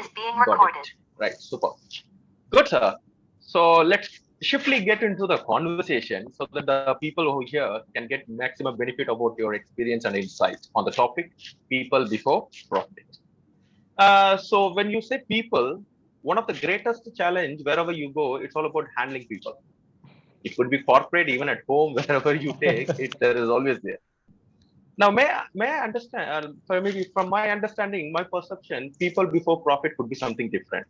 is being recorded. Right, super. Good, sir. So let's swiftly get into the conversation so that the people who hear can get maximum benefit about your experience and insight on the topic people before profit. So when you say people, one of the greatest challenge wherever you go, it's all about handling people. It could be corporate, even at home, wherever you take it, there is always there. Now, may I understand? So maybe from my understanding, my perception, people before profit could be something different.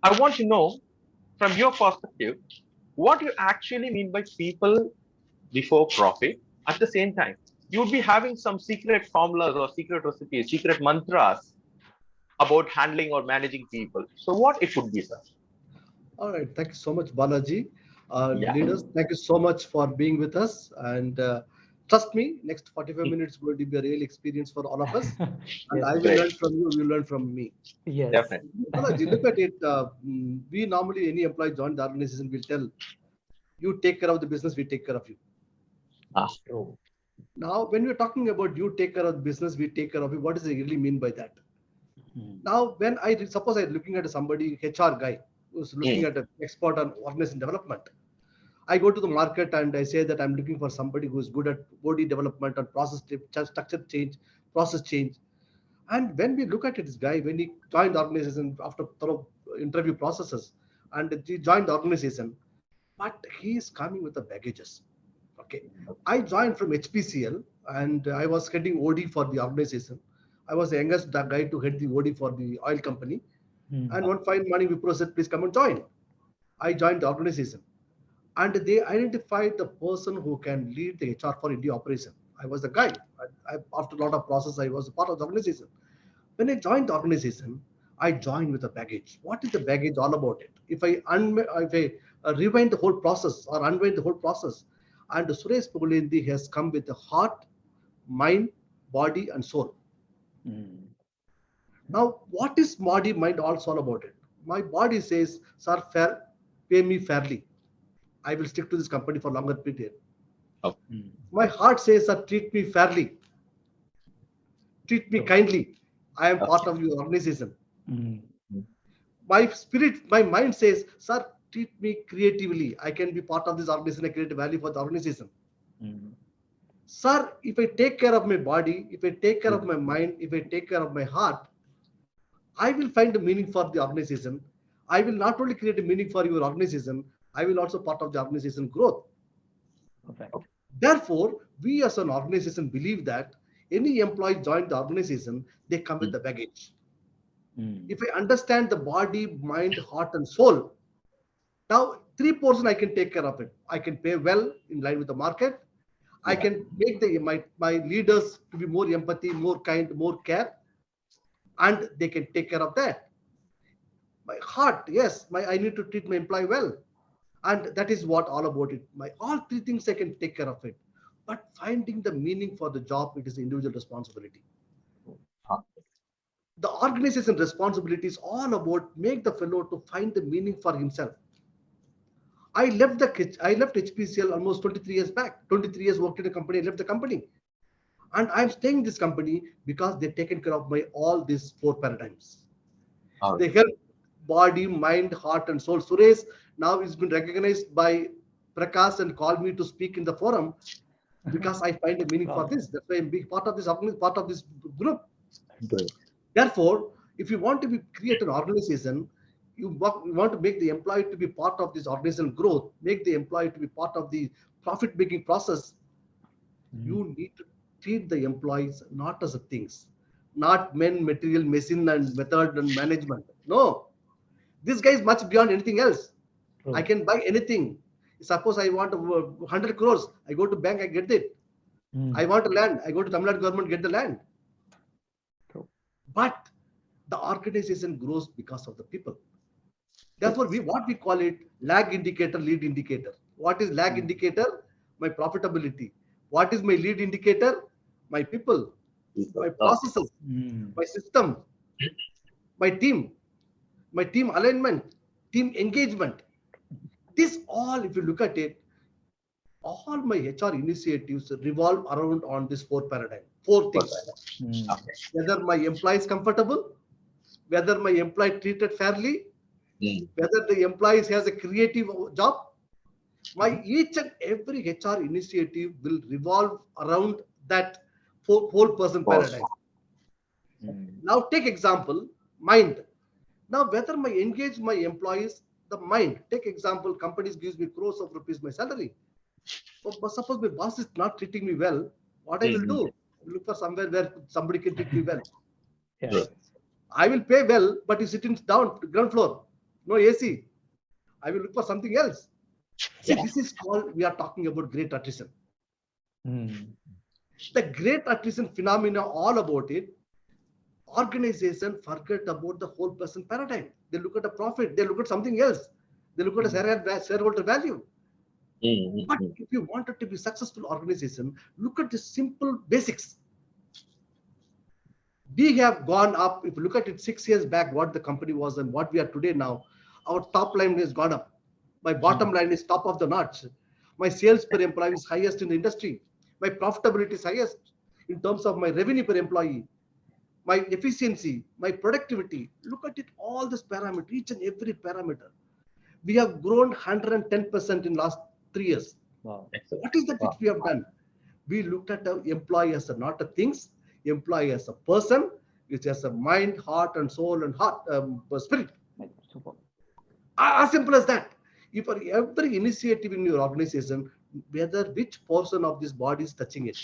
I want to know from your perspective what you actually mean by people before profit. At the same time, you would be having some secret formulas or secret recipes, secret mantras about handling or managing people. So what it would be, sir? All right. Thank you so much, Balaji. Yeah, Leaders, thank you so much for being with us. And trust me, next 45 minutes going to be a real experience for all of us. And Yes, I will great, learn from you, you will learn from me. yes. definitely. Balaji, look at it. We normally, any employee join the organization will tell, you take care of the business, we take care of you. Ah, True. Now, when we're talking about you take care of the business, we take care of you, what does it really mean by that? Hmm. Now, when suppose I'm looking at somebody, HR guy, who's looking mm, at an expert on organization development, I go to the market and I say that I'm looking for somebody who's good at body development and structure change, process change. And when we look at it, this guy, when he joined the organization after thorough interview processes, and he joined the organization, but he is coming with the baggages. Okay. I joined from HPCL and I was heading OD for the organization. I was the youngest guy to head the OD for the oil company. Hmm. And one fine morning, Wipro said, please come and join. I joined the organization. And they identified the person who can lead the HR for India operation. I was the guy. After a lot of process, I was a part of the organization. When I joined the organization, I joined with a baggage. What is the baggage all about it? If I rewind the whole process or unwind the whole process, and Suresh Pugalenthi has come with the heart, mind, body, and soul. Hmm. Now, what is body, mind, also all about it? My body says, sir, fair, pay me fairly. I will stick to this company for longer period. oh, Hmm. My heart says, sir, treat me fairly, treat me True. kindly. I am part okay. of your organization. Hmm. Mm, My spirit, my mind says, sir, treat me creatively. I can be part of this organization, I create value for the organization. Hmm. Sir, if I take care of my body, if I take care of mm, my mind, if I take care of my heart, I will find a meaning for the organization. I will not only create a meaning for your organization, I will also part of the organization growth. Perfect. Therefore, we as an organization believe that any employee join the organization, they come with mm, the baggage. Hmm. If I understand the body, mind, heart, and soul, now three portions I can take care of it. I can pay well in line with the market. I yeah, can make my leaders to be more empathy, more kind, more care, and they can take care of that. My heart, yes, my I need to treat my employee well, and that is what all about it. My all three things I can take care of it, but finding the meaning for the job, it is individual responsibility. ah, The organization responsibility is all about make the fellow to find the meaning for himself. I left HPCL almost 23 years back. 23 years worked in a company. I left the company, and I'm staying in this company because they've taken care of my all these four paradigms. all right. They help body, mind, heart, and soul. Suresh now has been recognized by Prakash and called me to speak in the forum because I find a meaning for Wow. this. That's why I'm being part of this part of this group. Great. Therefore, if you want to create an organization, you want to make the employee to be part of this organizational growth, make the employee to be part of the profit making process. Hmm. You need to treat the employees not as a things, not men, material, machine, and method and management. No, this guy is much beyond anything else. I True. can buy anything. Suppose I want 100 crores, I go to bank, I get it. Hmm. I want land, I go to Tamil Nadu government, get the land. True. But the organization grows because of the people. True. Therefore, what we call it lag indicator, lead indicator. What is lag Hmm. indicator? My profitability. What is my lead indicator? My people, People. my Okay. processes, Hmm. my system, my team alignment, team engagement. This all, if you look at it, all my HR initiatives revolve around on this four paradigm, four Well, things. Hmm. okay. Whether my employee is comfortable, whether my employee treated fairly, Mm. whether the employees has a creative job. My each and every HR initiative will revolve around that whole person paradigm. Now take example, mind. Now whether my engage my employees, the mind. Take example, companies gives me crores of rupees my salary. But suppose my boss is not treating me well, what I will do? Look for somewhere where somebody can treat me well. Yeah. I will pay well, but you sitting down ground floor, no AC. I will look for something else. See, this is called, we are talking about great attrition. The great attrition phenomena, all about it, organization forget about the whole person paradigm. They look at the profit, they look at something else. They look at a shareholder value. But if you wanted to be successful organization, look at the simple basics. We have gone up, if you look at it 6 years back, what the company was and what we are today now, our top line has gone up. My bottom line is top of the notch. My sales per employee is highest in the industry. My profitability is highest in terms of my revenue per employee, my efficiency, my productivity. Look at it, all this parameter, each and every parameter. We have grown 110% in last 3 years. Wow. What is that which we have done? We looked at the employee as not a things, employee as a person, which has a mind, heart, and soul and heart, spirit. Super. As simple as that. If for every initiative in your organization, whether which portion of this body is touching it,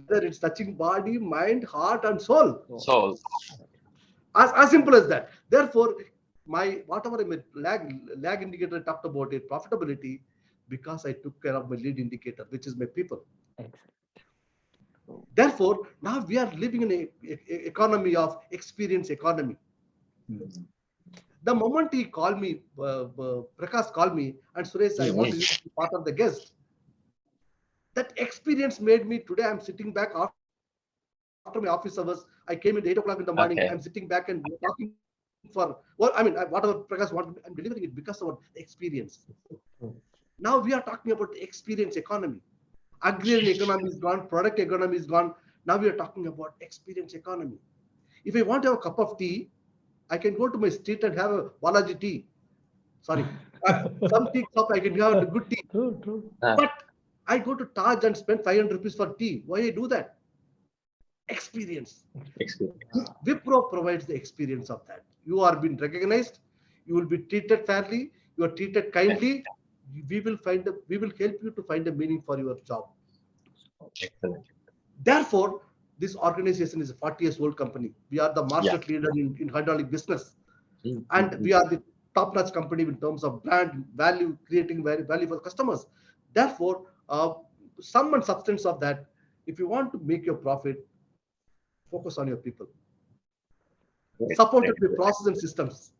whether it's touching body, mind, heart, and soul. So, As simple as that. Therefore, my whatever I lag indicator talked about it, profitability, because I took care of my lead indicator, which is my people. Excellent. Therefore, now we are living in a economy of experience economy. The moment he called me, Prakash called me, and Suresh, I want you to be part of the guest. That experience made me, today I'm sitting back after my office hours. I came in 8 o'clock in the morning. Okay. I'm sitting back and talking for, well, I mean, whatever Prakash wanted, I'm delivering it because of the experience. Now we are talking about the experience economy. Agrarian economy is gone, product economy is gone. Now we are talking about experience economy. If I want to have a cup of tea, I can go to my street and have a Balaji tea. Sorry, some tea shop I can have a good tea. True. But I go to Taj and spend 500 rupees for tea. Why I do that? Experience. Wipro provides the experience of that. You are being recognized. You will be treated fairly. You are treated kindly. We will help you to find a meaning for your job. Excellent. Therefore, this organization is a 40 years old company. We are the market leader in hydraulic business. And we are the top-notch company in terms of brand value, creating value for customers. Therefore, sum and substance of that, if you want to make your profit, focus on your people. Supported with process and systems.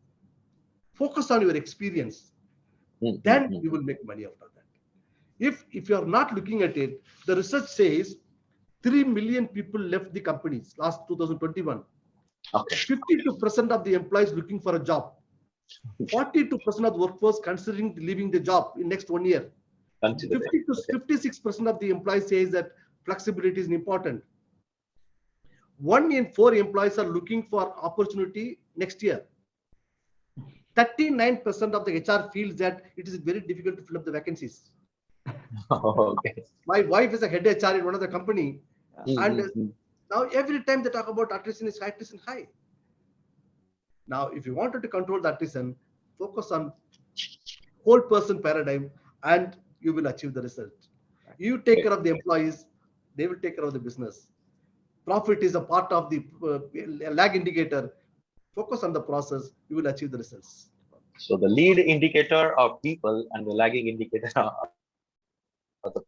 Focus on your experience. Then you will make money after that. If you are not looking at it, the research says 3 million people left the companies last 2021. 52% of the employees looking for a job. 42% of the workforce considering leaving the job in next 1 year. 50 to 56% of the employees says that flexibility is important. 1 in 4 employees are looking for opportunity next year. 39% of the HR feels that it is very difficult to fill up the vacancies. My wife is a head HR in one of the company, and now every time they talk about attrition is high. Now, if you wanted to control the attrition, focus on whole person paradigm, and you will achieve the result. You take care of the employees, they will take care of the business. Profit is a part of the lag indicator. Focus on the process, you will achieve the results. So the lead indicator are people and the lagging indicator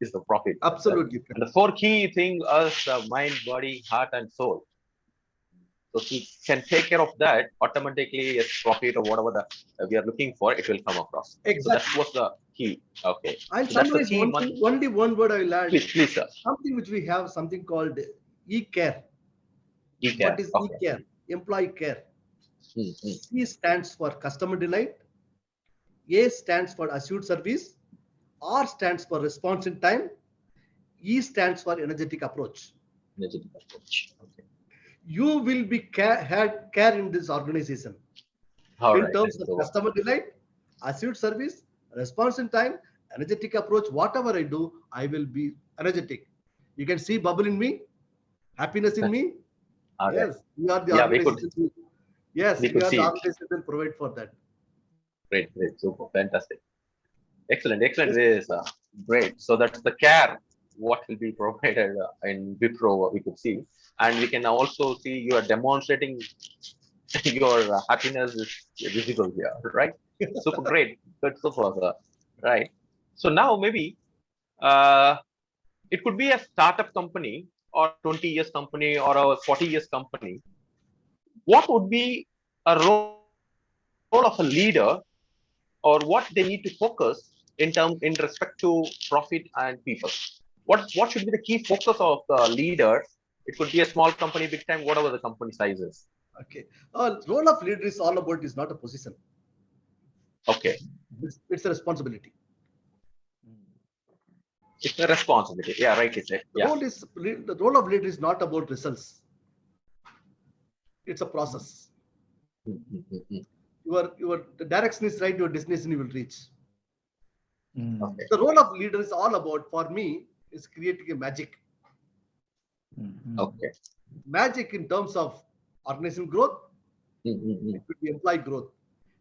is the profit. Absolutely. And the 4 key things are mind, body, heart, and soul. So if we can take care of that, automatically as profit or whatever we are looking for, it will come across. Exactly. So that's what's the key. Okay. I'll so that's the summarize key only one word I will add. Please, sir. Something which we have, something called e-care. E-care. What is e-care? Employee care. C stands for customer delight. A stands for assured service. R stands for response in time. E stands for energetic approach. Energetic approach. Okay. you will be had care in this organization All in right. terms of So, customer delight, assured service, response in time, energetic approach. Whatever I do, I will be energetic. You can see bubble in me, happiness in me. all right. Yes, we are the Yeah, organization. Yes, we we could are the see it. organization that provide for that. Great, great, super, fantastic. Excellent, excellent. Yes, This is great. So that's the care what will be provided in Wipro, we could see. And we can also see you are demonstrating your happiness is visible here, right? Super great. Good, super, sir. Right. So now maybe uh, it could be a startup company or 20 years company or a 40 years company. What would be a role of a leader or what they need to focus in respect to profit and people? What should be the key focus of the leader? It could be a small company, big time, whatever the company size is. okay. Role of leader is all about is not a position. Okay, It's a responsibility. it's a responsibility. Yeah, right. Is it? Yeah. The role of leader is not about results. It's a process. Mm. Your the direction is right, your destination you will reach. Okay. The role of leader is all about, for me, is creating a magic. Okay. Magic in terms of organization growth, Mm. it could be employee growth.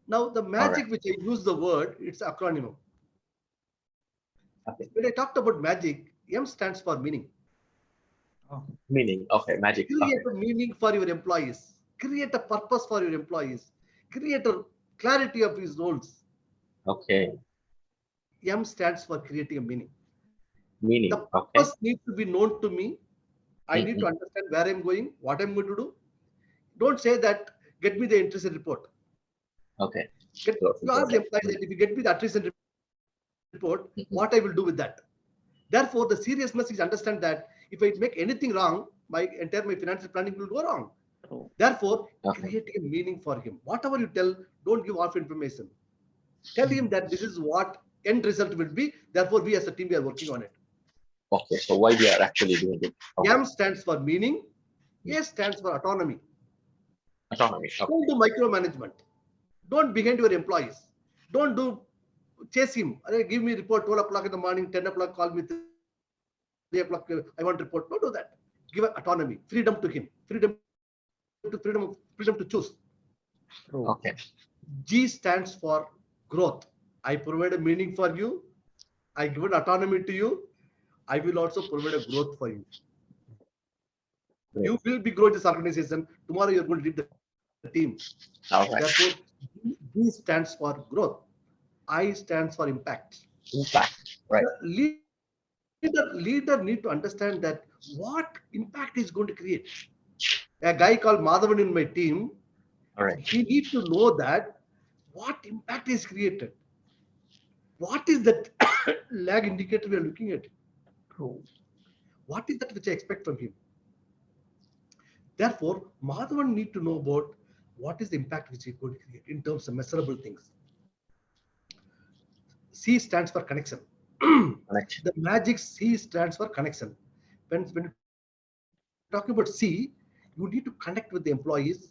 Now, the All right. magic which I use the word, it's acronym. Okay. When I talked about magic, M stands for meaning. Meaning. Okay. Magic. Create Okay. a meaning for your employees. Create a purpose for your employees. Create a clarity of his roles. Okay. M stands for creating a meaning. The Meaning. Okay. purpose needs to be known to me. I need to Mm. understand where I'm going, what I'm going to do. Don't say that, get me the attrition report. Okay. You So, ask the okay. employee that if you get me the attrition report, Mm. what I will do with that. Therefore, the seriousness is understand that if I make anything wrong, my financial planning will go wrong. Therefore, Okay. create a meaning for him. Whatever you tell, don't give off information. Tell him that this is what end result will be. Therefore, we as a team we are working on it. Okay. So why we are actually doing it? Okay. M stands for meaning. A stands for autonomy. Autonomy. Okay. Don't do micromanagement. Don't behind your employees. Don't do chase him. Give me report 12 o'clock in the morning, 10 o'clock, call me 3 o'clock. I want report. Don't do that. Give autonomy, freedom to him, freedom to choose. Okay. G stands for growth. I provide a meaning for you. I give an autonomy to you. I will also provide a growth for you. Great. You will be growing this organization. Tomorrow you're going to lead the team. All right. Therefore, G stands for growth. I stands for impact. Impact. Right. The leader need to understand that what impact is going to create. A guy called Madhavan in my team, All right. he need to know that what impact is created. What is that lag indicator we are looking at? What is that which I expect from him? Therefore, Madhavan need to know about what is the impact which he could create in terms of measurable things. C stands for connection. Connection. The magic C stands for connection. When you talk about C, you need to connect with the employees,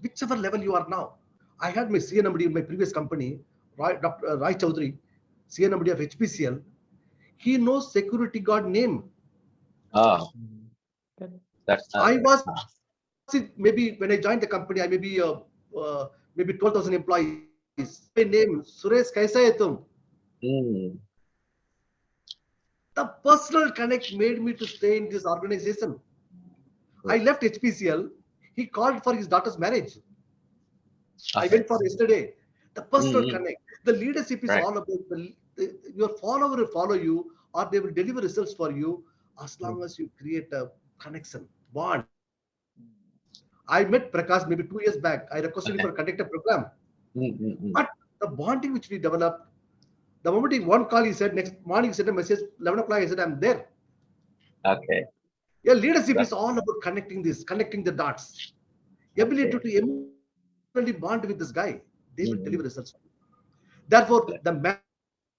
whichever level you are now. I had my CNMD in my previous company, Dr. Rai Chaudhary, CNMD of HPCL. He knows security guard name. Ah, that's I was maybe when I joined the company, I maybe 12,000 employees. My name Suresh, kaisa hai tum? mm, The personal connect made me to stay in this organization. I left HPCL. He called for his daughter's marriage. I okay. went for yesterday. The personal Mm, connect. The leadership is right. all about your follower will follow you, or they will deliver results for you as long as you create a connection, bond. I met Prakash maybe 2 years back. I requested him Okay. for conduct a program. Mm. But the bonding which we developed, the moment he one call, he said next morning, he sent a message, 11 o'clock, I said, I'm there. Okay. Yeah, leadership is That's all about connecting the dots. okay. Ability to emotionally bond with this guy, they will deliver Mm. results. Therefore, the MAG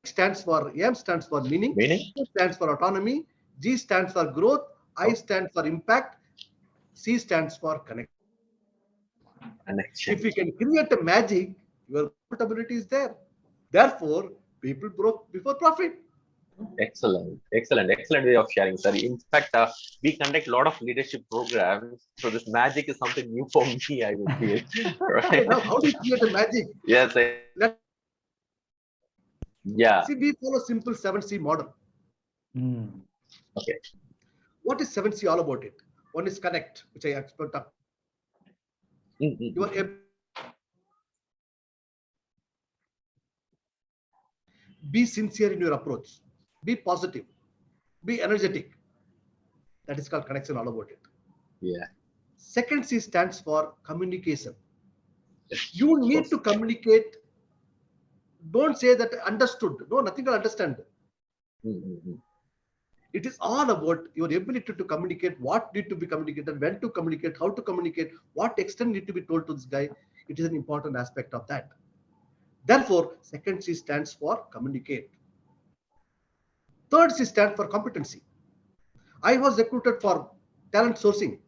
stands for M stands for meaning, Meaning? C stands for autonomy, G stands for growth, I Oh, stand for impact, C stands for connect. Connection. If you can create a magic, your profitability is there. Therefore, people broke before profit. Excellent way of sharing, sir. In fact, we conduct a lot of leadership programs, so this magic is something new for me, I would feel. Okay, Right? now how do you create a magic? Yes. Let Yeah. see, we follow simple 7C model. Mm. Okay. What is 7C all about it? One is connect, which I expect of. Mm-hmm. Your be sincere in your approach, be positive, be energetic. That is called connection all about it. Yeah. Second C stands for communication. Yes. You Of need course. to communicate. Don't say that understood. No, nothing to understand. Mm-hmm. It is all about your ability to communicate, what need to be communicated, when to communicate, how to communicate, what extent need to be told to this guy. It is an important aspect of that. Therefore, second C stands for communicate. Third C stands for competency. I was recruited for talent sourcing.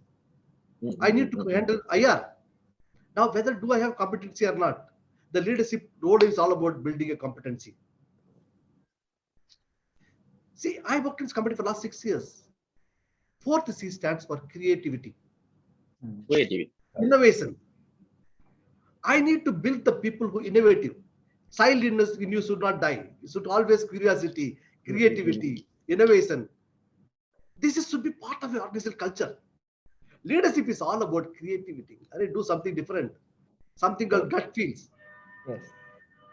I need to Mm-hmm. handle IR. Now, whether do I have competency or not, the leadership role is all about building a competency. See, I worked in this company for the last 6 years. Fourth C stands for creativity, Mm. Creativity. innovation. I need to build the people who innovative. Child in you should not die. You should always curiosity, Mm-hmm. creativity, innovation. Should be part of your organizational culture. Leadership is all about creativity. I do something different, something called gut feels. Yes.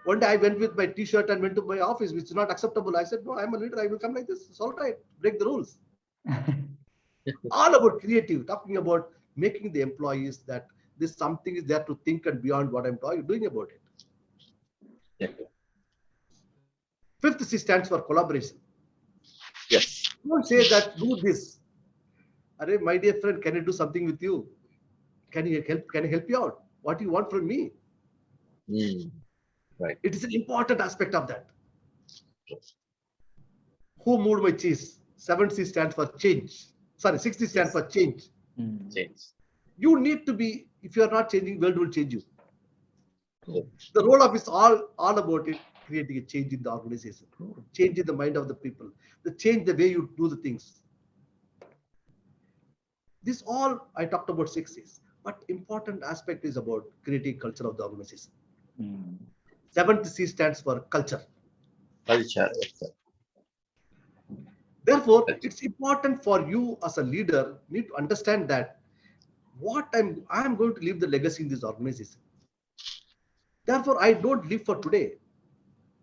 One day I went with my T-shirt and went to my office, which is not acceptable. I said, no, I'm a leader. I will come like this. It's all right. Break the rules. All about creative, talking about making the employees that this something is there to think and beyond what I'm doing about it. Yeah. Fifth C stands for collaboration. Yes. Don't say that, do this. Array, my dear friend, can I do something with you? Can I help you out? What do you want from me? Mm. Right. It is an important aspect of that. Who moved my cheese? 7C stands for change. Sorry, 60 stands Yes. for change. Mm. Change. You need to be, if you are not changing, world will change you. True. The role of it's all about it, creating a change in the organization, True. change in the mind of the people, the change the way you do the things. This all I talked about 6 Cs, but important aspect is about creating culture of the organization. Mm. Seventh C stands for culture. Culture. Yes, Therefore, culture. it's important for you as a leader need to understand that what I'm going to leave the legacy in this organization. Therefore, I don't live for today.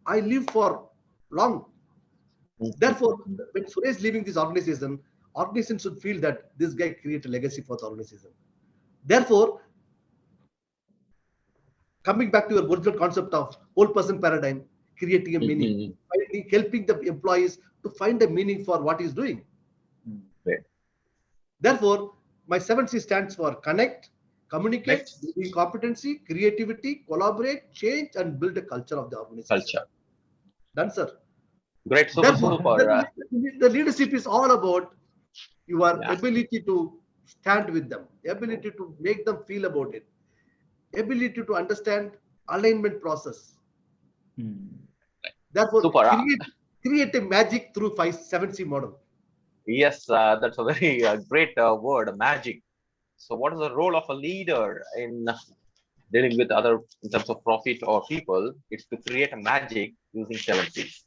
I live for long. Therefore, Mm-hmm. when Suresh is leaving this organization should feel that this guy create a legacy for the organization. Therefore, coming back to your original concept of whole person paradigm, creating a meaning, Mm-hmm. helping the employees to find a meaning for what he's doing. Mm. Right. Therefore, my 7C stands for connect, communicate, Next, building competency, creativity, collaborate, change, and build a culture of the organization. culture. Done, sir. Great. Super, Therefore, super. the leadership is all about your Yeah. ability to stand with them, ability to make them feel about it, ability to understand alignment process. Mm. Therefore, Super. create a magic through 7C model. Yes, that's a very great word, magic. So, what is the role of a leader in dealing with other in terms of profit or people? It's to create a magic using 7Cs.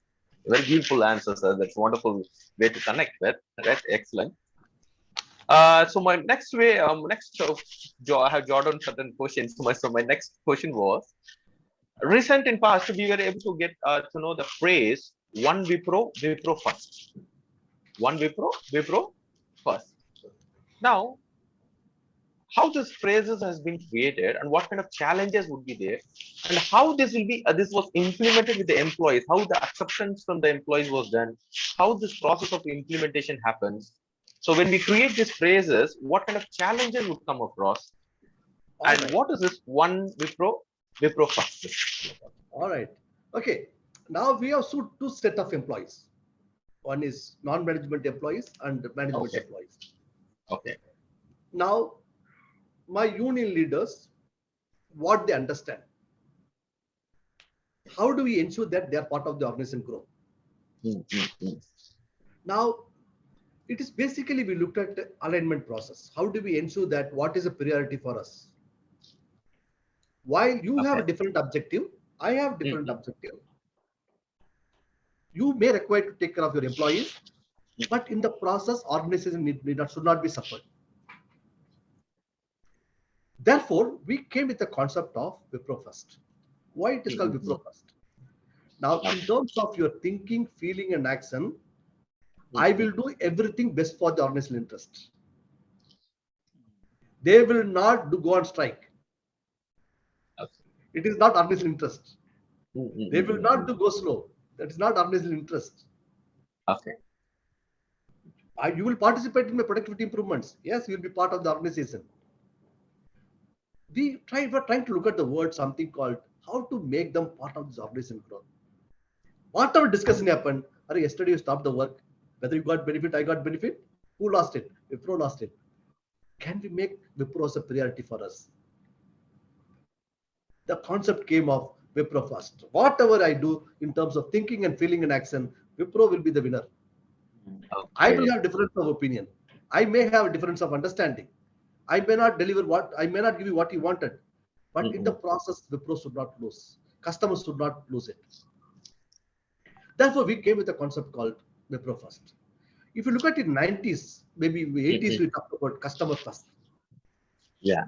Very beautiful answers, sir. That's a wonderful way to connect with. Right? Excellent. So my next way, I have Jordan certain questions. So my next question was, recent in past, we were able to get to know the phrase "one Wipro first." One Wipro first. Now, how this phrases has been created and what kind of challenges would be there, and how this will be this was implemented with the employees, how the acceptance from the employees was done, how this process of implementation happens. So when we create these phrases, what kind of challenges would come across, All and right. what is this one Wipro first? All right. Okay. Now we have two set of employees. One is non-management employees and management Okay, employees. okay. Now, my union leaders, what they understand. How do we ensure that they are part of the organization growth? Now, it is basically we looked at the alignment process. How do we ensure that what is a priority for us? While you have a different objective, I have different objective. You may require to take care of your employees, but in the process, organization should not be suffered. Therefore, we came with the concept of Wipro First. Why it is called Wipro First? Now, in terms of your thinking, feeling, and action, I will do everything best for the organizational interest. They will not go on strike. It is not organizational interest. They will not go slow. That is not organizational interest. Okay. You will participate in my productivity improvements. Yes, you will be part of the organization. We're trying to look at the word something called how to make them part of this organization growth. Whatever discussion happened, yesterday you stopped the work, whether you got benefit, I got benefit, who lost it? Wipro lost it. Can we make Wipro as a priority for us? The concept came of Wipro First. Whatever I do in terms of thinking and feeling and action, Wipro will be the winner. Okay. I will have difference of opinion. I may have a difference of understanding. I may not deliver I may not give you what you wanted. But in the process, Wipro should not lose. Customers should not lose it. Therefore, we came with a concept called Wipro First. If you look at it in 90s, maybe 80s, we talked about customer first. Yeah.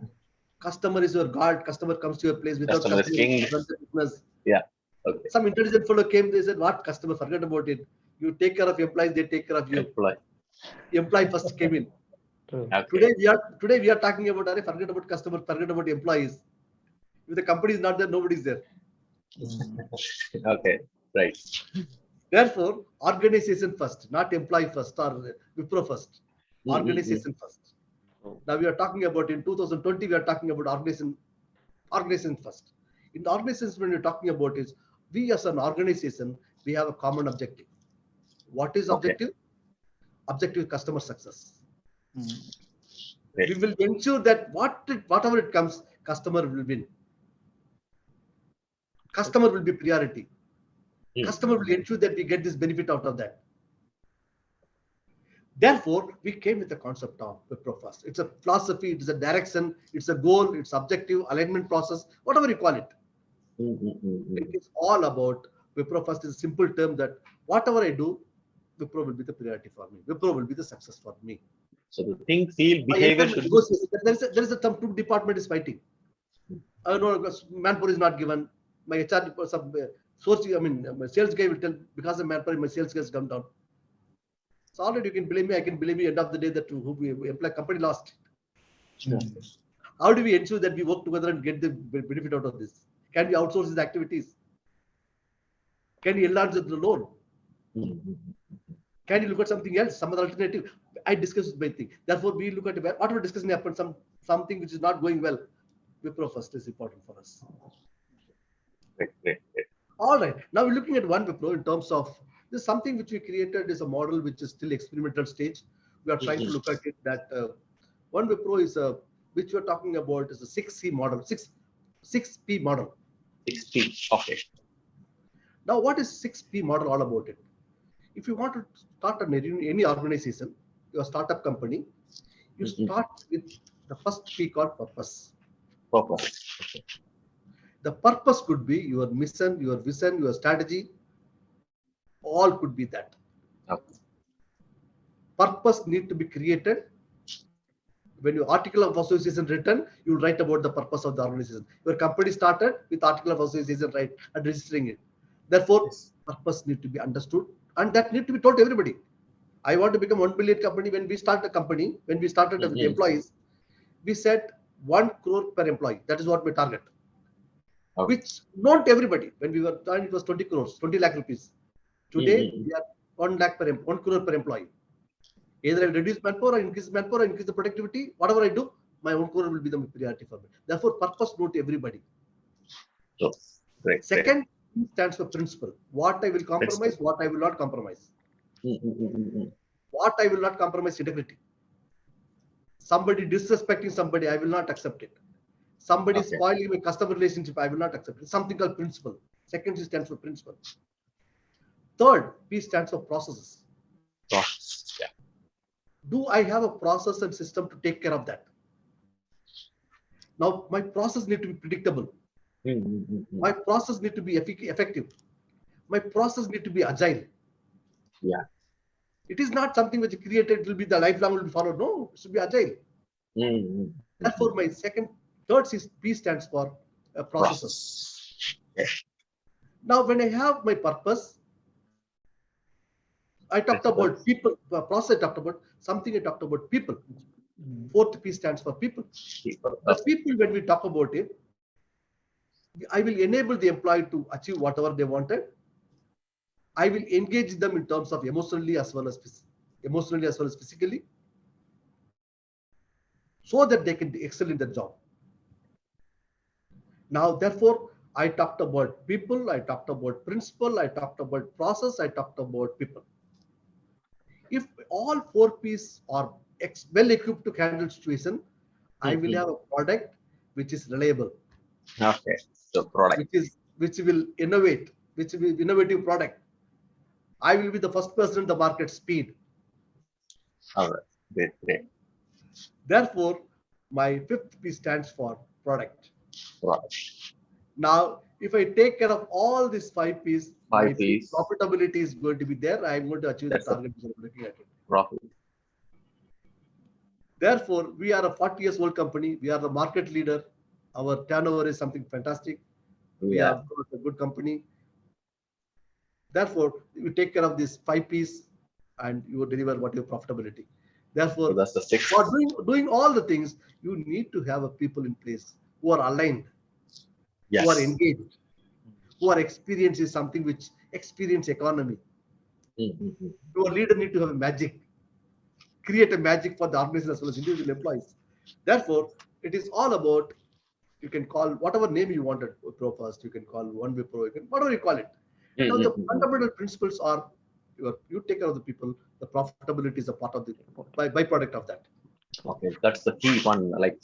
Customer is your god. Customer comes to your place without Customer is king. business. Yeah. Okay. Some intelligent fellow came, they said, what customer, forget about it. You take care of employees, they take care of you. Employee first came in. Okay. Today we are talking about, forget about customer, forget about employees. If the company is not there, nobody is there. Okay. Right. Therefore, organization first, not employee first or Wipro first. Organization first. Now we are talking about in 2020, we are talking about organization first. In the organization, when we're talking about is, we as an organization, we have a common objective. What is objective? Objective is customer success. We will ensure that whatever it comes, customer will win. Customer will be priority. Customer will ensure that we get this benefit out of that. Therefore, we came with the concept of Wipro First. It's a philosophy, it's a direction, it's a goal, it's objective, alignment process, whatever you call it. It is all about Wipro First is a simple term that whatever I do, Wipro will be the priority for me. Wipro will be the success for me. So the think, feel, behavior should be... There is a some department is fighting. No, manpower is not given. My HR source, my sales guy will tell because of manpower, my sales has come down. So already you can blame me, I can blame you end of the day that who employ company lost. How do we ensure that we work together and get the benefit out of this? Can we outsource these activities? Can we enlarge the loan? Can you look at something else, some other alternative? I discuss my thing. Therefore, we look at whatever discussion happens, something which is not going well. Wipro First is important for us. Great. All right. Now we're looking at one Wipro in terms of this is something which we created is a model which is still experimental stage. We are trying to look at it that one Wipro is which we're talking about is a 6C model, 6P model. 6P. Okay. Now, what is 6P model all about it? If you want to start any organization, your startup company, you start with the first P called purpose. Okay. The purpose could be your mission, your vision, your strategy. All could be that. Okay. Purpose need to be created. When your article of association written, you write about the purpose of the organization. Your company started with article of association, right, and registering it. Therefore, purpose need to be understood, and that need to be told to everybody. I want to become 1 billion company. When we start a company, when we started with the employees, we set 1 crore per employee. That is what my target. Okay. Which not everybody. When we were done, it was 20 crores, 20 lakh rupees. Today, we are 1 crore per employee. Either I reduce manpower or increase manpower or increase the productivity. Whatever I do, my 1 crore will be the priority for me. Therefore, purpose not everybody. So, great. Second stands for principle. What I will compromise, what I will not compromise. What I will not compromise integrity. Somebody disrespecting somebody, I will not accept it. Somebody Okay. spoiling my customer relationship, I will not accept it. It's something called principle. Second P stands for principle. Third P stands for processes. Process. Yeah. Do I have a process and system to take care of that? Now, my process need to be predictable. My process need to be effective. My process need to be agile. Yeah. It is not something which is created, it will be the lifelong will be followed. No, it should be agile. Therefore, my third P stands for processes. Process. Yeah. Now, when I have my purpose, I talked about people, process I talked about, something I talked about people. Fourth P stands for people. People. The people, when we talk about it, I will enable the employee to achieve whatever they wanted. I will engage them in terms of emotionally as well as physically, so that they can excel in their job. Now, therefore, I talked about people, I talked about principle, I talked about process, I talked about people. If all four P's are well equipped to handle situation, I will have a product which is reliable. Okay. So product. Which will innovate, which will be innovative product. I will be the first person in the market speed. All right. Great. Great. Therefore, my fifth P stands for product. Product. Now, if I take care of all these five P's, my P's. profitability is going to be there. I'm going to achieve the target I'm looking at it. Profit. Therefore, we are a 40 years old company. We are the market leader. Our turnover is something fantastic. We have a good company. Therefore, you take care of these five P's and you will deliver what your profitability. Therefore, So that's the sixth. for doing all the things, you need to have a people in place who are aligned, Yes. who are engaged, who are experienced is something which experience economy. Your leader need to have a magic, create a magic for the organization as well as individual employees. Therefore, it is all about, you can call whatever name you wanted, Wipro first, you can call one Wipro, you can whatever you call it. Now the fundamental principles are you take care of the people, the profitability is a part of the byproduct of that. Okay, that's the key one, like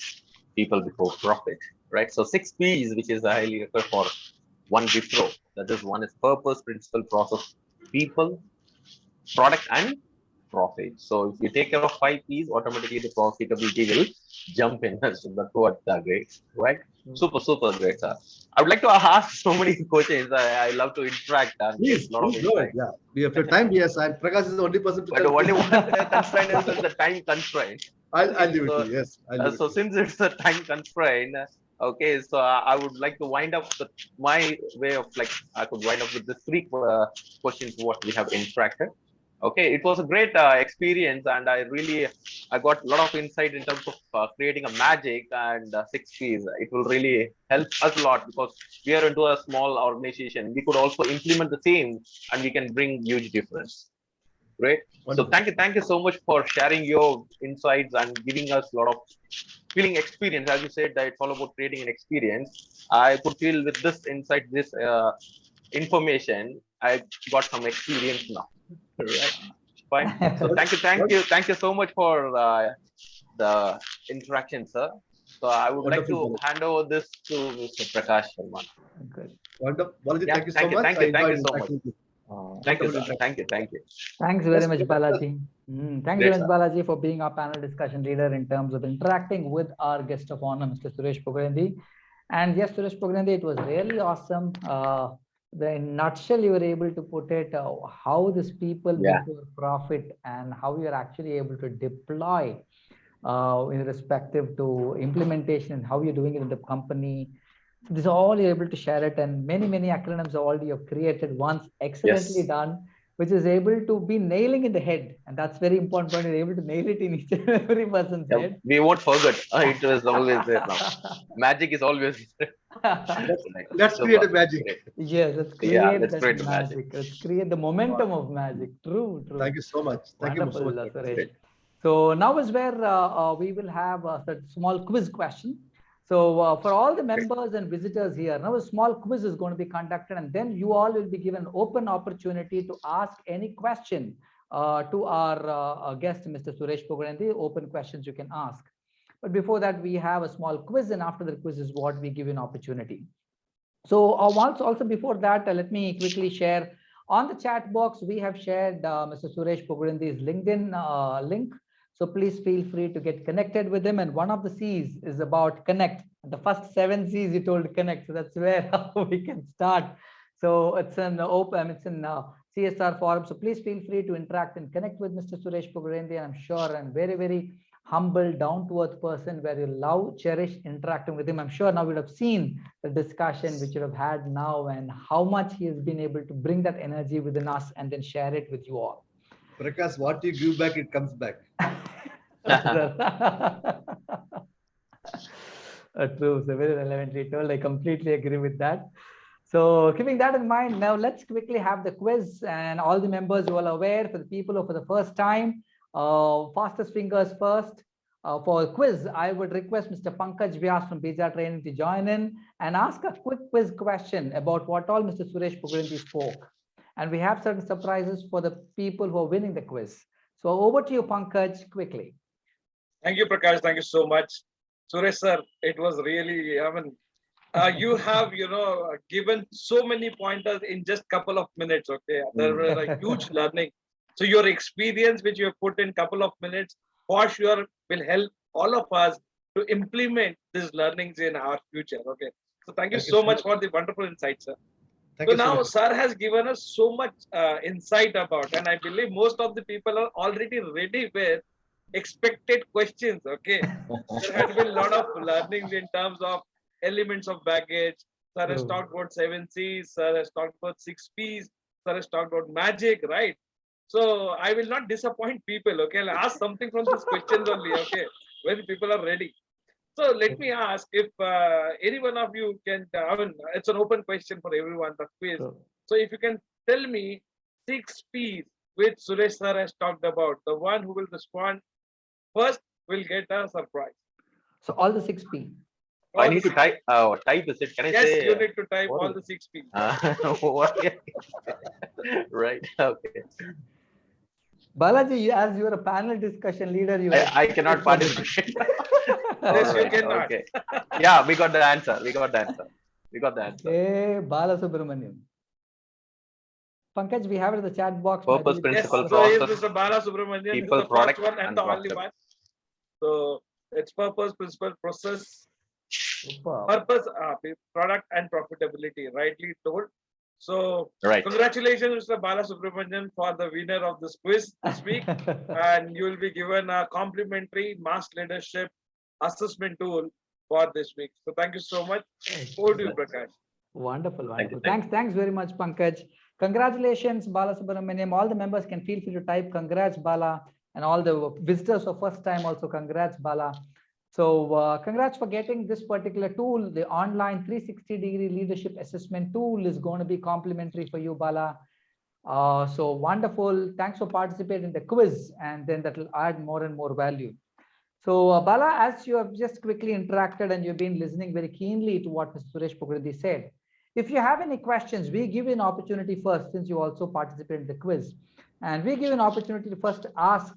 people before profit, right? So 6 P's, which is highly referred for one Wipro. That is, one is purpose, principle, process, people, product, and profit. So if you take care of 5 P's, automatically the profitability will jump in. So that's what great, right? Super, super great, sir. I would like to ask so many questions. I love to interact and Please, get a lot of please go ahead. insight. Yeah, if your time, yes, and Prakash is the only person to But tell. only one constraint is the time constraint. I'll leave it to you. Yes, I'll leave it So to you. since it's a time constraint, okay, so I would like to wind up with my way of, like, I could wind up with the three questions what we have interacted. Okay, it was a great experience, and I got a lot of insight in terms of creating a magic and 6 P's. It will really help us a lot because we are into a small organization. We could also implement the same, and we can bring huge difference. Great. Wonderful. So thank you so much for sharing your insights and giving us a lot of feeling experience. As you said, that it's all about creating an experience. I could feel with this insight, this information, I got some experience now. Right. Fine. So thank you so much for the interaction, sir. So I would like to hand over this to Mr. Prakash Sharma. Good. Wonderful. Balaji, Yeah, thank you so much. thank you so much. Thank you, Wonderful sir. Thank you. Thanks very Yes, much, yes, Balaji. Thanks Great, very much, sir. Balaji, for being our panel discussion leader in terms of interacting with our guest of honor, Mr. Suresh Pugalenthi. And yes, Suresh Pugalenthi, it was really awesome. In nutshell, you were able to put it how these people before profit and how you are actually able to deploy in respective to implementation and how you're doing it in the company. So this is all you're able to share it, and many acronyms all you have created once excellently done, which is able to be nailing in the head, and that's very important point. You're able to nail it in each and every person's head. We won't forget. It was always there now. Magic is always there. Let's create a magic. Yes, let's create that magic. Let's create the momentum of magic. True. Thank you so much. Thank you so much. Suresh. So now is where we will have a small quiz question. So for all the members and visitors here, now a small quiz is going to be conducted, and then you all will be given open opportunity to ask any question to our guest, Mr. Suresh Pugalenthi, open questions you can ask. But before that, we have a small quiz, and after the quiz is what we give you an opportunity. So also before that, let me quickly share on the chat box. We have shared Mr. Suresh Pugalenthi's LinkedIn link. So please feel free to get connected with him. And one of the C's is about connect. The first 7 C's you told connect. So that's where we can start. So it's an open, it's in CSR forum. So please feel free to interact and connect with Mr. Suresh Pugalenthi. And I'm sure and very, very humble, down-to-earth person where you love, cherish interacting with him. I'm sure now you would have seen the discussion which you have had now and how much he has been able to bring that energy within us and then share it with you all. Prakash, what you give back, it comes back. True, so very relevantly told. I completely agree with that. So keeping that in mind, now let's quickly have the quiz, and all the members who are aware, for the people who for the first time, fastest fingers first. For a quiz, I would request Mr. Pankaj Vyas from Pizza Training to join in and ask a quick quiz question about what all Mr. Suresh Pugalenthi spoke. And we have certain surprises for the people who are winning the quiz. So over to you, Pankaj, quickly. Thank you, Prakash. Thank you so much. Suresh sir, it was really, you have, given so many pointers in just couple of minutes. Okay, there were a huge learning. So your experience, which you have put in couple of minutes, for sure will help all of us to implement these learnings in our future. Okay, so thank you so much for the wonderful insight, sir. Thank So you so now, much. sir has given us so much insight about, and I believe most of the people are already ready with expected questions. Okay, there has been a lot of learnings in terms of elements of baggage. Sir has talked about 7 C's. Sir has talked about 6 P's. Sir has talked about magic, right? So I will not disappoint people. Okay, I'll ask something from these questions only. Okay, when people are ready. So let me ask if any one of you can, it's an open question for everyone, the quiz. So if you can tell me 6 P's which Suresh sir has talked about, the one who will respond first will get a surprise. So all the 6 P. I need to type. Type is it? Can I yes, say? Yes, you need to type all the 6 P's. Right. Okay. Balaji, as you are a panel discussion leader, I cannot participate. Yes, right, you cannot. Okay. Yeah, we got the answer. We got the answer. Hey, Balasubramaniam. Pankaj, we have it in the chat box. Purpose, principle, yes, process. So is Mr. Balasubramanian, People, the product, first one and the only process. one. So it's purpose, principle, process, Super. purpose, product, and profitability. Rightly told. So right. Congratulations, Mr. Balasubramanian, for the winner of this quiz this week, and you will be given a complimentary mass leadership assessment tool for this week. So thank you so much. Over to you, Prakash. Wonderful, wonderful. Thanks very much, Pankaj. Congratulations, Bala Subramaniam. All the members can feel free to type congrats, Bala, and all the visitors for first time also congrats, Bala. So congrats for getting this particular tool. The online 360-degree leadership assessment tool is going to be complimentary for you, Bala. So wonderful. Thanks for participating in the quiz, and then that will add more and more value. So Bala, as you have just quickly interacted and you've been listening very keenly to what Mr. Suresh Pugalenthi said, if you have any questions, we give you an opportunity first, since you also participated in the quiz, and we give you an opportunity to first ask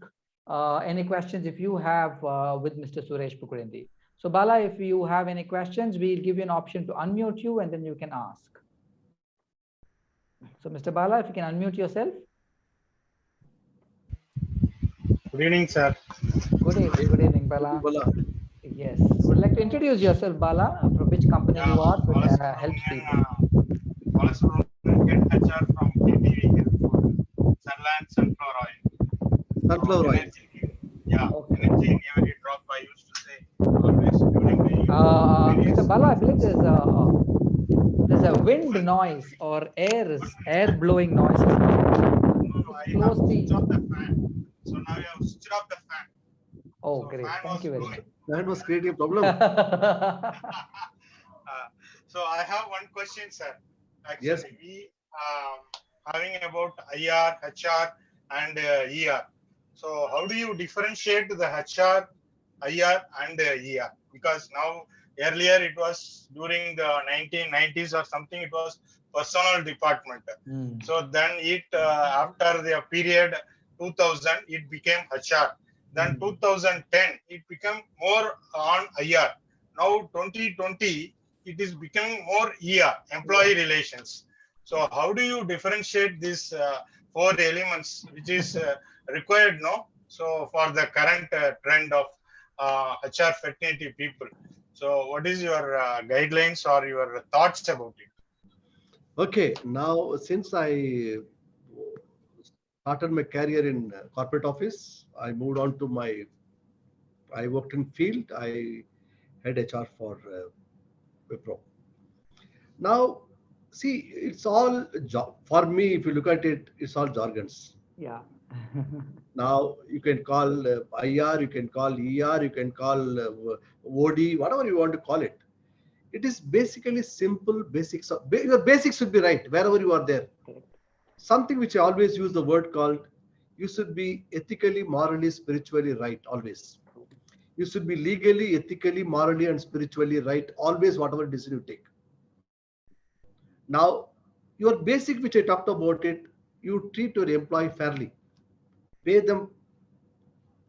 any questions if you have with Mr. Suresh Pugalenthi. So Bala, if you have any questions, we'll give you an option to unmute you and then you can ask. So Mr. Bala, if you can unmute yourself. Good evening, sir. Good evening, Bala. Yes, would you like to introduce yourself, Bala, from which company you are, so it helps people. Get HR from KTV Sunland Sunflower Oil. Sunflower oil. Yeah, energy never get dropped. I used to say always during the Mr. Bala, I believe there's a wind noise or air blowing noise. No, I have switched off the fan. So now you have switched off the fan. Oh, great. Thank you very much. That was creating a problem. So I have one question, sir. Actually, yes. We having about IR, HR, and ER. So how do you differentiate the HR, IR, and ER? Because now earlier it was during the 1990s or something. It was personal department. So then it after the period 2000 it became HR. Then Mm. 2010 it became more on IR. Now 2020 it is becoming more ER, employee relations. So how do you differentiate these four elements which is required, no? So for the current trend of HR fraternity people. So what is your guidelines or your thoughts about it? Okay, now since I started my career in corporate office, I moved on to I worked in field. I had HR for Wipro. Now, see, it's all for me. If you look at it, it's all jargons. Yeah. Now you can call IR, you can call ER, you can call OD, whatever you want to call it. It is basically simple basics. Your basics should be right wherever you are there. Correct. Something which I always use the word called, you should be ethically, morally, spiritually right always. You should be legally, ethically, morally, and spiritually right always, whatever decision you take. Now, your basic, which I talked about it, you treat your employee fairly, pay them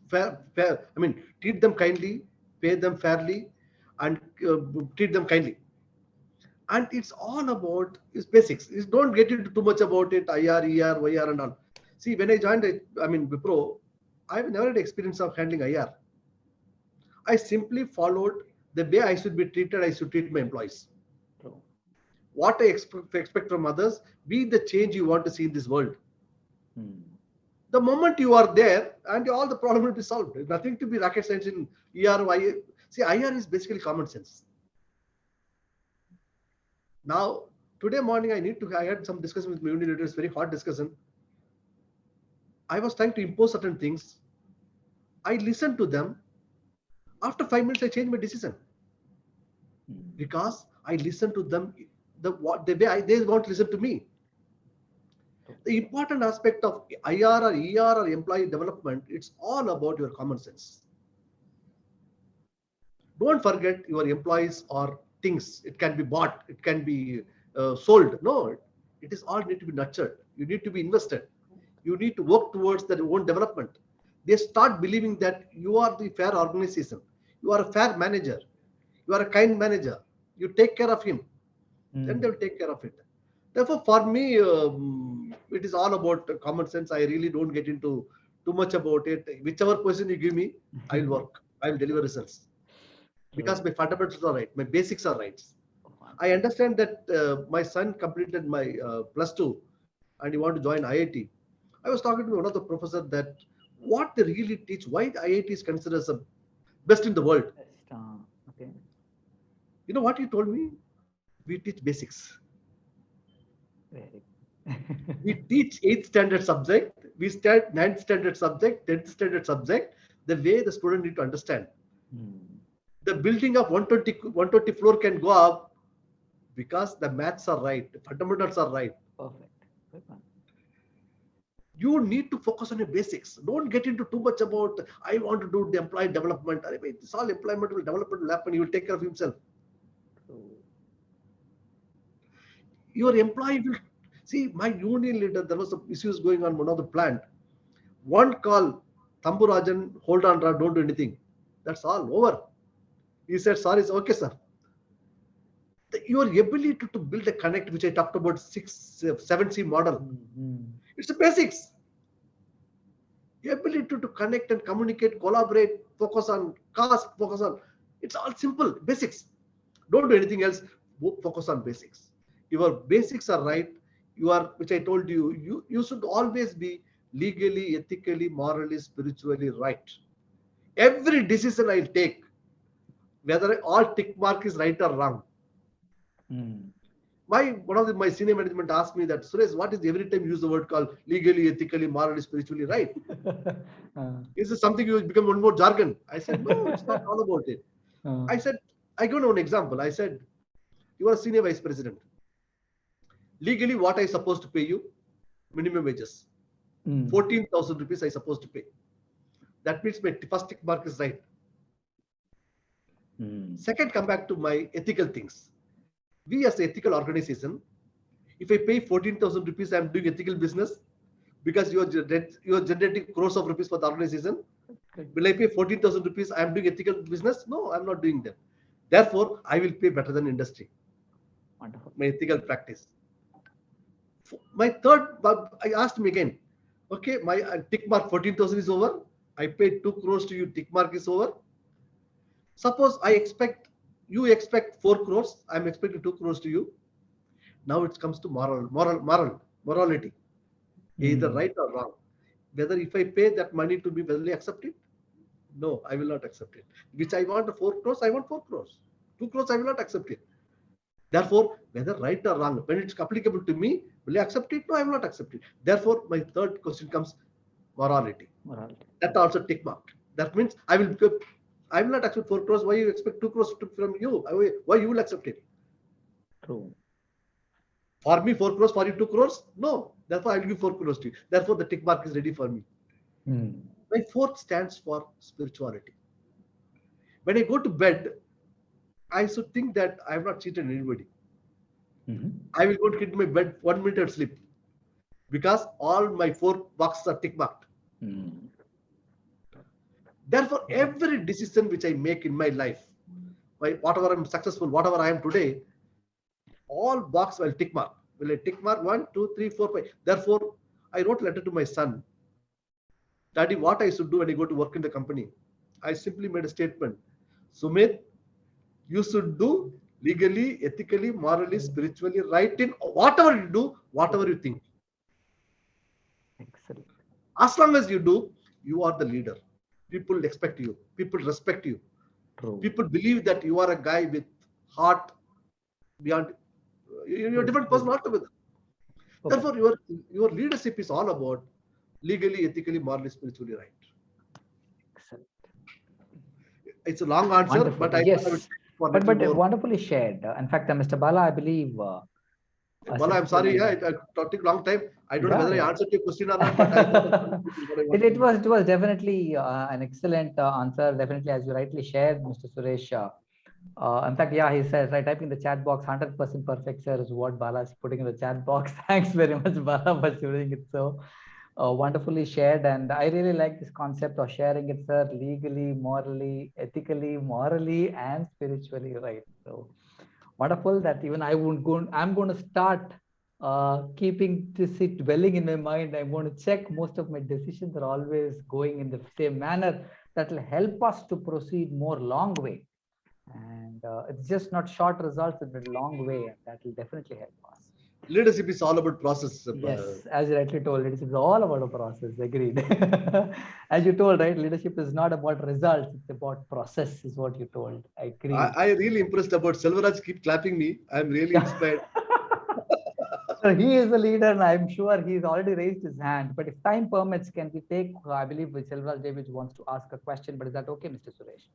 fair. I mean, treat them kindly, pay them fairly, and treat them kindly. And it's all about its basics. Don't get into too much about it, IR, ER, YR, and all. See, when I joined, Wipro, I've never had experience of handling IR. I simply followed the way I should be treated. I should treat my employees. True. What I expect from others, be the change you want to see in this world. Mm. The moment you are there, and all the problem will be solved. There's nothing to be rocket science in ER, YR. See, IR is basically common sense. Now, today morning, I had some discussion with my union leaders, very hot discussion. I was trying to impose certain things. I listened to them. After 5 minutes, I changed my decision because I listened to them the way they want to listen to me. The important aspect of IR or ER or employee development, it's all about your common sense. Don't forget your employees are things. It can be bought, it can be sold. No, it is all need to be nurtured. You need to be invested. You need to work towards their own development. They start believing that you are the fair organization. You are a fair manager. You are a kind manager. You take care of him. Then they will take care of it. Therefore, for me, it is all about common sense. I really don't get into too much about it. Whichever position you give me, I will work. I will deliver results. Because my fundamentals are right. My basics are right. I understand that my son completed my +2 and he want to join IIT. I was talking to one of the professors that what they really teach, why the IIT is considered as the best in the world. Okay. You know what he told me? We teach basics. Very. We teach 8th standard subject, we start 9th standard subject, 10th standard subject, the way the student need to understand. The building of 120 floor can go up because the maths are right, the fundamentals are right. Perfect. You need to focus on your basics. Don't get into too much about, I want to do the employee development. I mean, it's all employment will development will happen. He will take care of himself. Your employee will see. My union leader, there was some issues going on one of the plant. One call, Thamburajan, hold on, don't do anything. That's all over. He said, sorry, okay, sir. Your ability to build a connect, which I talked about, 7C model. It's the basics. Your ability to connect and communicate, collaborate, focus on cost, focus on, it's all simple, basics. Don't do anything else, focus on basics. Your basics are right. You are, which I told you, you should always be legally, ethically, morally, spiritually right. Every decision I'll take, whether all tick mark is right or wrong. One of my senior management asked me that, Suresh, what is every time you use the word called legally, ethically, morally, spiritually right? Is this something you become one more jargon? I said, no, it's not all about it. I said, I give you an example. I said, you are a senior vice president. Legally, what I supposed to pay you? Minimum wages. 14,000 rupees I supposed to pay. That means my first tick mark is right. Second, come back to my ethical things. We as an ethical organization, if I pay 14,000 rupees, I'm doing ethical business. because you are generating crores of rupees for the organization. Will I pay 14,000 rupees? I am doing ethical business? No, I'm not doing that. Therefore, I will pay better than industry. Wonderful. My ethical practice. My third, I asked him again, okay, my tick mark 14,000 is over. I paid 2 crores to you, tick mark is over. Suppose you expect 4 crores, I'm expecting 2 crores to you. Now it comes to morality, either right or wrong. Whether if I pay that money to be well accepted, no, I will not accept it. Which I want 4 crores, I want 4 crores. 2 crores, I will not accept it. Therefore, whether right or wrong, when it's applicable to me, will I accept it? No, I will not accept it. Therefore, my third question comes morality. That also tick mark. That means I will not accept 4 crores. Why you expect 2 crores from you? Why you will accept it? True. For me, 4 crores, for you 2 crores? No. Therefore, I will give 4 crores to you. Therefore, the tick mark is ready for me. My fourth stands for spirituality. When I go to bed, I should think that I have not cheated anybody. I will go to hit my bed 1 minute and sleep, because all my 4 boxes are tick marked. Therefore, every decision which I make in my life, whatever I'm successful, whatever I am today, all box will tick mark. Will I tick mark 1, 2, 3, 4, 5? Therefore, I wrote a letter to my son. Daddy, what I should do when I go to work in the company? I simply made a statement. Sumit, you should do legally, ethically, morally, spiritually, right in whatever you do, whatever you think. Excellent. As long as you do, you are the leader. People expect you. People respect you. True. People believe that you are a guy with heart beyond. You're a different person altogether. Okay. Therefore, your leadership is all about legally, ethically, morally, spiritually right. Excellent. It's a long answer, Wonderful. but I Yes. thought I would But wonderfully shared. In fact, Mr. Bala, I believe. Bala, I'm sorry. Yeah, it took a long time. I don't know whether I answered your question or not, but it was definitely an excellent answer. Definitely, as you rightly shared, Mr. Suresh. In fact, yeah, he says, right, type in the chat box, 100% perfect, sir, is what Bala is putting in the chat box. Thanks very much, Bala, for sharing it so wonderfully shared. And I really like this concept of sharing it, sir, legally, morally, ethically, morally, and spiritually right. So wonderful that even I'm going to start keeping this dwelling in my mind. I'm going to check most of my decisions are always going in the same manner. That will help us to proceed more long way. And it's just not short results in a long way, and that will definitely help us. Leadership is all about process. Yes, as you rightly told, leadership is all about a process. Agreed. As you told, right, leadership is not about results; it's about process, is what you told. I agree. I really impressed about Selvaraj. Keep clapping me. I'm really inspired. So he is the leader, and I'm sure he's already raised his hand. But if time permits, can we take? I believe Selvaraj David wants to ask a question. But is that okay, Mr. Suresh?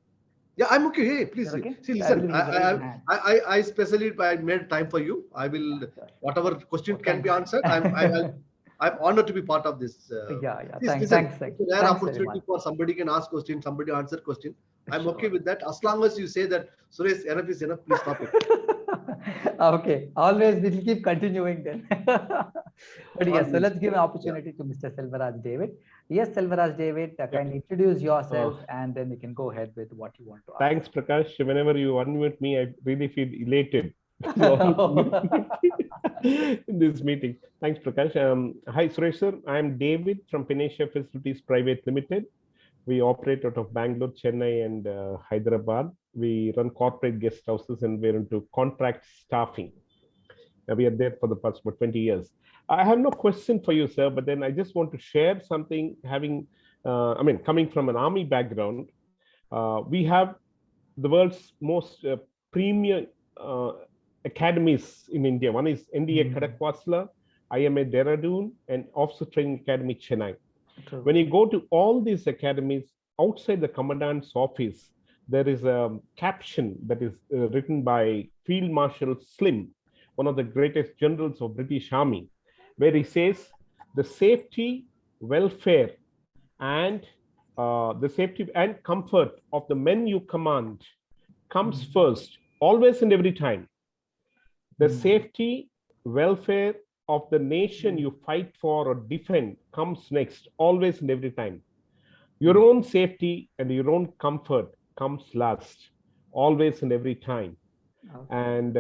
Yeah, I'm okay. Hey, please. Okay? See, listen. I especially made time for you. I will whatever question can be answered. I'm honored to be part of this. Thanks. It's a rare opportunity for somebody can ask question, somebody answer question. I'm okay with that. As long as you say that, Suresh, enough is enough. Please stop it. Okay. Always we'll keep continuing then. But yes, so let's give an opportunity to Mr. Selvaraj David. Yes, Selvaraj David, kindly introduce yourself and then you can go ahead with what you want to ask. Thanks, Prakash. Whenever you unmute me, I really feel elated in this meeting. Thanks, Prakash. Hi, Suresh sir. I'm David from Pinacia Facilities Private Limited. We operate out of Bangalore, Chennai, and Hyderabad. We run corporate guest houses and we're into contract staffing. We are there for the past about 20 years. I have no question for you, sir, but then I just want to share something coming from an army background. We have the world's most premier academies in India. One is NDA Kadakwasla, IMA Dehradun, and Officer Training Academy, Chennai. True. When you go to all these academies, outside the commandant's office, there is a caption that is written by Field Marshal Slim, one of the greatest generals of British Army, where he says, the safety, welfare, and comfort of the men you command comes first, always and every time. The safety, welfare, of the nation you fight for or defend comes next, always and every time. Your own safety and your own comfort comes last, always and every time. And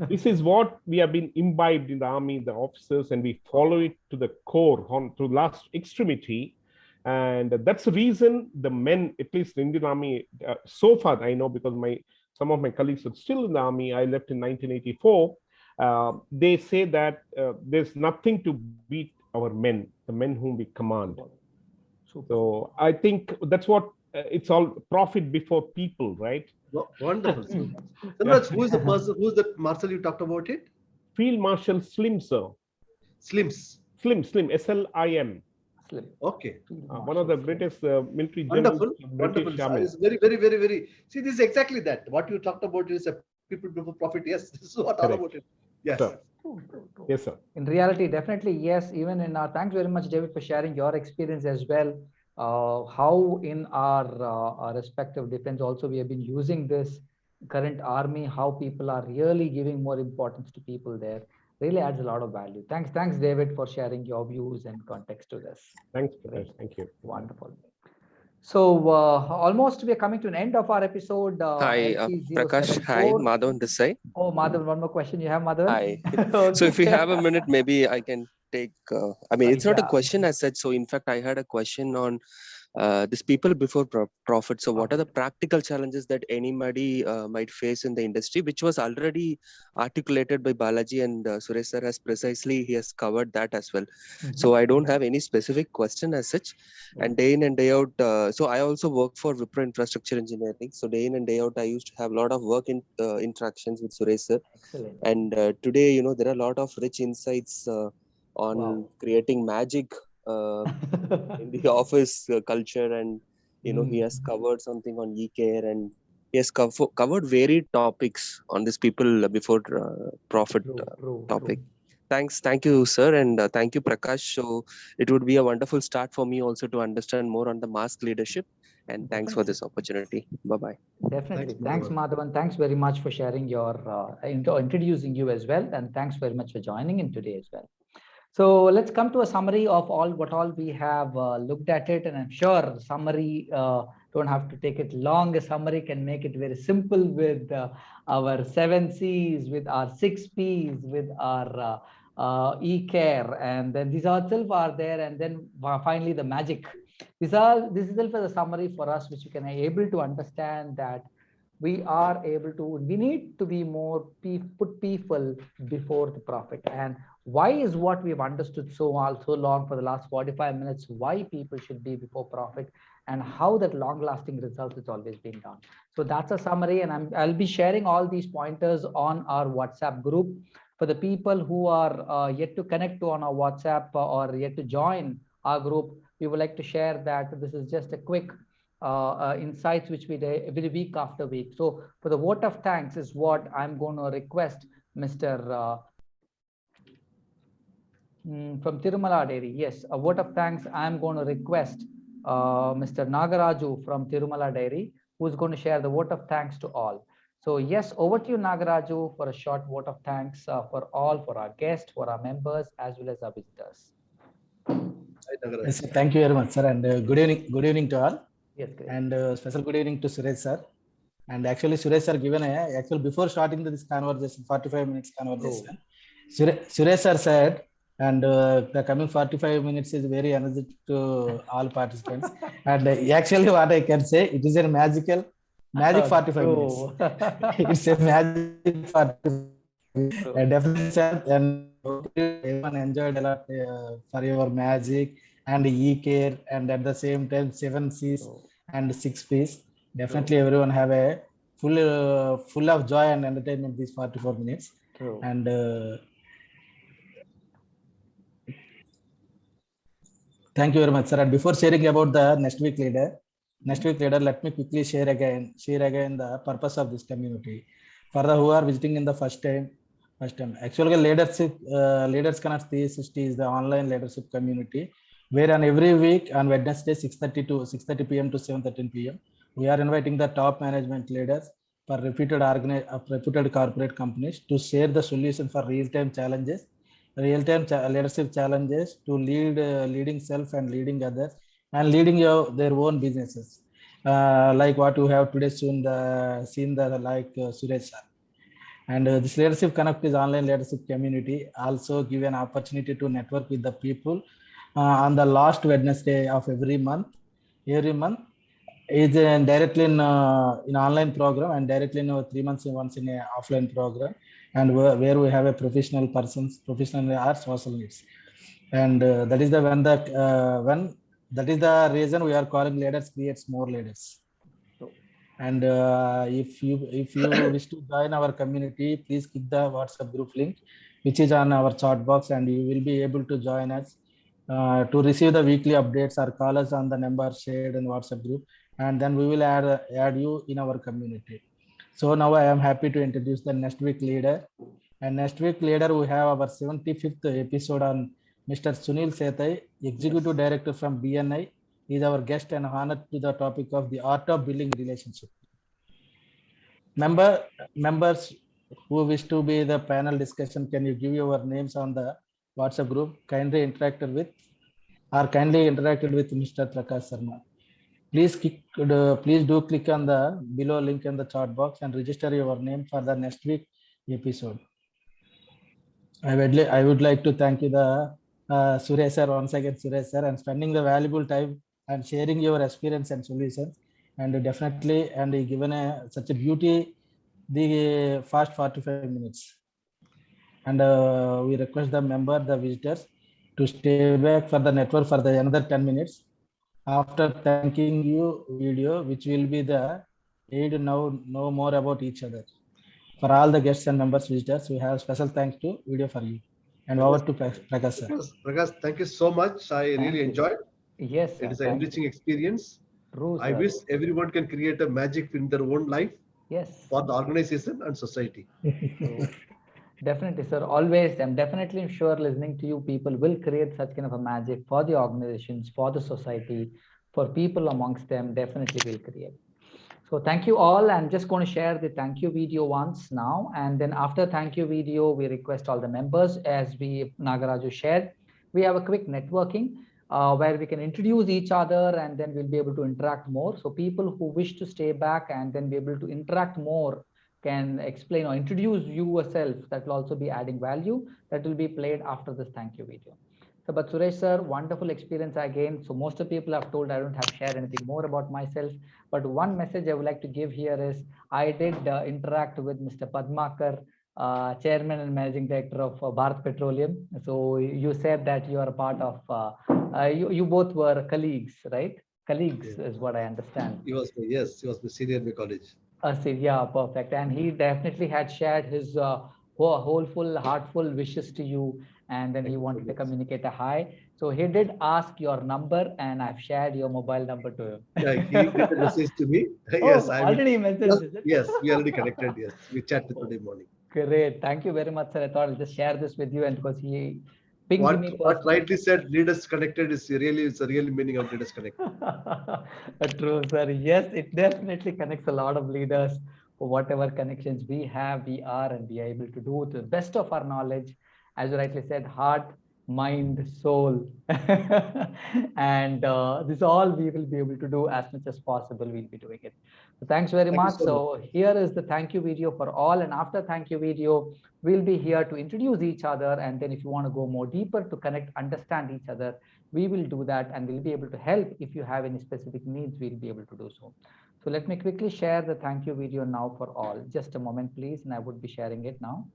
this is what we have been imbibed in the army, the officers, and we follow it to the core, to last extremity. And that's the reason the men, at least in the Indian Army, so far I know, because some of my colleagues are still in the army. I left in 1984. They say that there's nothing to beat our men, the men whom we command. Super. So I think that's what it's all profit before people, right? Wonderful. Suresh, who is the person, who's the Marshal you talked about it? Field Marshal Slim, sir. Slim, SLIM. Slim. Okay. One of the greatest military wonderful, generals. Wonderful. It's very. See, this is exactly that. What you talked about is a people before profit. Yes, this is what all about it. Yes. Sir. Yes, sir. In reality, definitely, yes. Even in our, thanks very much, David, for sharing your experience as well. How in our respective defense also we have been using this current army, how people are really giving more importance to people there. Really adds a lot of value. Thanks, David, for sharing your views and context to this. Thanks, Prakash. Thank you. Wonderful. So almost we are coming to an end of our episode. Hi, Prakash. Hi, Madhavan this side. Oh, Madhavan, one more question you have, Madhavan? Hi. Okay. So if you have a minute, maybe I can take, it's not a question as such. So in fact, I had a question on this people before profit. So what are the practical challenges that anybody might face in the industry, which was already articulated by Balaji, and Suresh sir has precisely, he has covered that as well. So I don't have any specific question as such. And day in and day out, so I also work for Wipro Infrastructure Engineering. So day in and day out, I used to have a lot of work in interactions with Suresh sir. Excellent. And today, there are a lot of rich insights on creating magic in the office culture, and he has covered something on e-care, and he has covered varied topics on this people before profit topic. Thank you, sir, and thank you, Prakash. So it would be a wonderful start for me also to understand more on the mask leadership, and thanks for this opportunity. Bye-bye. Definitely. Thanks, Madhavan. Thanks very much for sharing your introducing you as well, and thanks very much for joining in today as well. So let's come to a summary of what all we have looked at it, and I'm sure the summary don't have to take it long. A summary can make it very simple with our 7 C's, with our 6 P's, with our e-care, and then these all itself are there, and then finally the magic. This is itself a summary for us, which we can able to understand that we need to be more put people before the profit. And why is what we've understood so long for the last 45 minutes, why people should be before profit, and how that long lasting result is always being done. So that's a summary, and I'll be sharing all these pointers on our WhatsApp group. For the people who are yet to connect to on our WhatsApp or yet to join our group, we would like to share that this is just a quick insights which we do every week after week. So for the vote of thanks is what I'm going to request Mr. From Tirumala Dairy. Yes, a vote of thanks I'm going to request Mr. Nagaraju from Tirumala Dairy, who's going to share the vote of thanks to all. So yes, over to you, Nagaraju, for a short vote of thanks for all, for our guests, for our members, as well as our visitors. Yes, thank you very much, sir, and good evening to all. Yes, great. And special good evening to Suresh sir. And actually, Suresh sir given before starting this conversation, 45 minutes conversation, Suresh sir said, and the coming 45 minutes is very energetic to all participants. And actually, what I can say, it is a magic 45 minutes. It's a magic 45 minutes. Definitely, sir, and everyone enjoyed a lot for your magic and e-care, and at the same time 7 C's and 6 P's. Definitely everyone have a full of joy and entertainment these 44 minutes. And thank you very much, sir. And before sharing about the next week leader, let me quickly share again the purpose of this community. For the who are visiting in the first time. Actually, Leaders Connect 360 is the online leadership community, where on every week on Wednesday 6:30 p.m. to 7:13 p.m. we are inviting the top management leaders for reputed corporate companies to share the solution for real-time challenges real-time leadership challenges to leading self and leading others and leading their own businesses. Like what you have today seen the like Suresh sir. And this leadership connect is online leadership community also give an opportunity to network with the people on the last Wednesday of every month. Every month is directly in online program and directly in 3 months once in a offline program, and where we have a professional or social needs, and that is the when that is the reason we are calling leaders creates more leaders. And if you wish to join our community, please click the WhatsApp group link, which is on our chat box, and you will be able to join us to receive the weekly updates or call us on the number shared in WhatsApp group, and then we will add you in our community. So now I am happy to introduce the next week leader. And next week leader, we have our 75th episode on Mr. Sunil Setai, Executive Director from BNI. He is our guest and honored to the topic of the art of building relationship. Members who wish to be the panel discussion, can you give your names on the WhatsApp group? Kindly interacted with Mr. Prakash Sharma. Please do click on the below link in the chat box and register your name for the next week episode. I would like to thank you, the Suresh sir, once again, Suresh sir, and spending the valuable time and sharing your experience and solutions, and definitely and given such a beauty the first 45 minutes. And we request the visitors to stay back for the network for the another 10 minutes. After thanking you video, which will be the aid now know more about each other. For all the guests and members visitors, we have special thanks to video for you. And over to Prakash sir. Prakash, thank you so much. I really enjoyed. Yes, sir. It is an enriching experience. True, I wish everyone can create a magic in their own life. Yes. For the organization and society. Definitely, sir. Always, I'm definitely sure listening to you, people will create such kind of a magic for the organizations, for the society, for people amongst them. Definitely will create. So thank you all. I'm just going to share the thank you video once now, and then after thank you video, we request all the members, as Nagaraju shared, we have a quick networking where we can introduce each other, and then we'll be able to interact more. So people who wish to stay back and then be able to interact more can explain or introduce yourself. That will also be adding value. That will be played after this thank you video. So, but Suresh sir, wonderful experience again. So most of people have told I don't have shared anything more about myself. But one message I would like to give here is I did interact with Mr. Padmakar, Chairman and Managing Director of Bharat Petroleum. So you said that you are a part of, you both were colleagues, right? Colleagues is what I understand. He was my senior in my college. Yeah, perfect. And he definitely had shared his heartful wishes to you, and then he wanted to communicate a hi. So he did ask your number, and I've shared your mobile number to him. Yeah, he did a message to me. Yes, already messaged. Yes, we already connected. Yes, we chatted today morning. Great, thank you very much, sir. I thought I'll just share this with you, and because he pinged me personally. What rightly said, leaders connected is really, it's a real meaning of leaders connected. True, sir. Yes, it definitely connects a lot of leaders. For whatever connections we have, we are able to do to the best of our knowledge. As you rightly said, heart, mind, soul. And this all we will be able to do as much as possible. We'll be doing it. So thanks very much. So here is the thank you video for all. And after thank you video, we'll be here to introduce each other. And then if you want to go more deeper to connect, understand each other, we will do that. And we'll be able to help. If you have any specific needs, we'll be able to do so. So let me quickly share the thank you video now for all. Just a moment, please. And I would be sharing it now.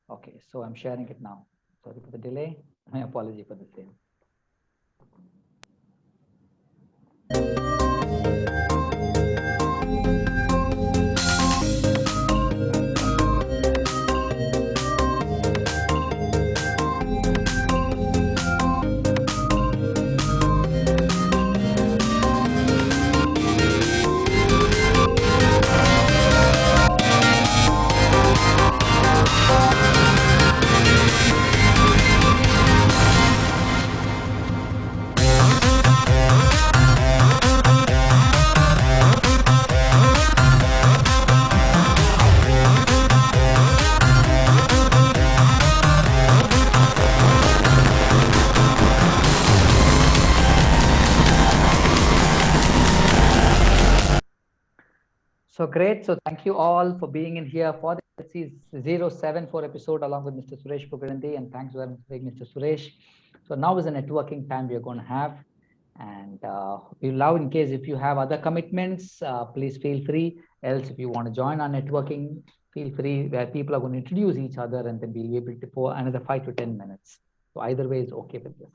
Okay, so I'm sharing it now. Sorry for the delay. My apology for the same. great. So thank you all for being in here for the 074 episode along with Mr. Suresh Pugalenthi, and thanks for having Mr. Suresh. So now is a networking time we are going to have, and we love in case if you have other commitments, please feel free. Else, if you want to join our networking, feel free. Where people are going to introduce each other, and then we'll be able to for another 5 to 10 minutes. So either way is okay with this.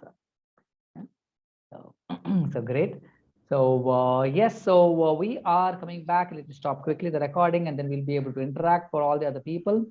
So, so great. So yes, so we are coming back. Let me stop quickly the recording, and then we'll be able to interact for all the other people.